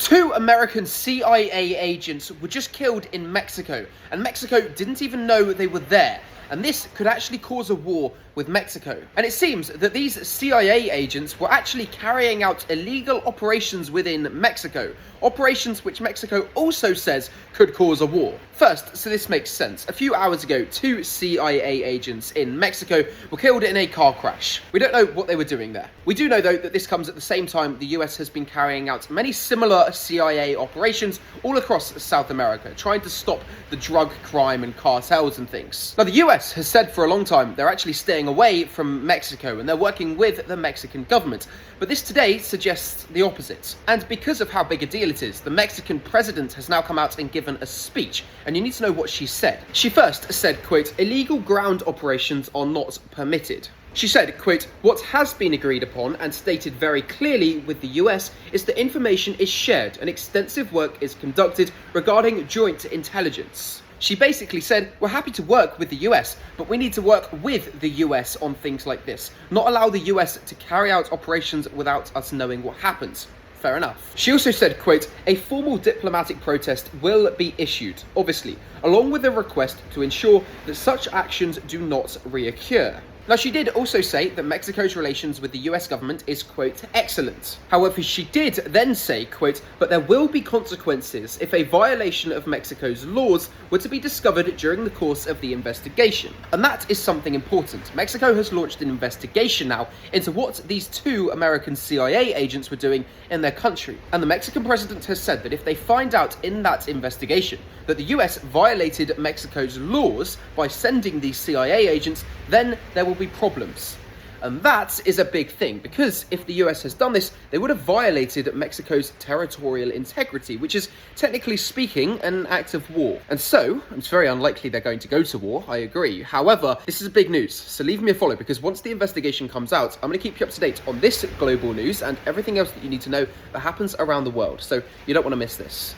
2 American CIA agents were just killed in Mexico, and Mexico didn't even know they were there. And this could actually cause a war with Mexico. And it seems that these CIA agents were actually carrying out illegal operations within Mexico. Operations which Mexico also says could cause a war. First, so this makes sense. A few hours ago, 2 CIA agents in Mexico were killed in a car crash. We don't know what they were doing there. We do know, though, that this comes at the same time the US has been carrying out many similar CIA operations all across South America, trying to stop the drug crime and cartels and things. Now, the US has said for a long time they're actually staying away from Mexico and they're working with the Mexican government. But this today suggests the opposite. And because of how big a deal it is, the Mexican president has now come out and given a speech. And you need to know what she said. She first said, quote, "Illegal ground operations are not permitted." She said, quote, "What has been agreed upon and stated very clearly with the US is that information is shared and extensive work is conducted regarding joint intelligence." She basically said, we're happy to work with the US, but we need to work with the US on things like this, not allow the US to carry out operations without us knowing what happens. Fair enough. She also said, quote, "A formal diplomatic protest will be issued, obviously, along with a request to ensure that such actions do not reoccur." Now, she did also say that Mexico's relations with the US government is, quote, "excellent." However, she did then say, quote, "But there will be consequences if a violation of Mexico's laws were to be discovered during the course of the investigation." And that is something important. Mexico has launched an investigation now into what these 2 American CIA agents were doing in their country. And the Mexican president has said that if they find out in that investigation that the US violated Mexico's laws by sending these CIA agents, then there will be problems. And that is a big thing, because if the US has done this, they would have violated Mexico's territorial integrity, which is, technically speaking, an act of war. And so, it's very unlikely they're going to go to war, I agree. However, this is big news, so leave me a follow, because once the investigation comes out, I'm going to keep you up to date on this global news and everything else that you need to know that happens around the world. So you don't want to miss this.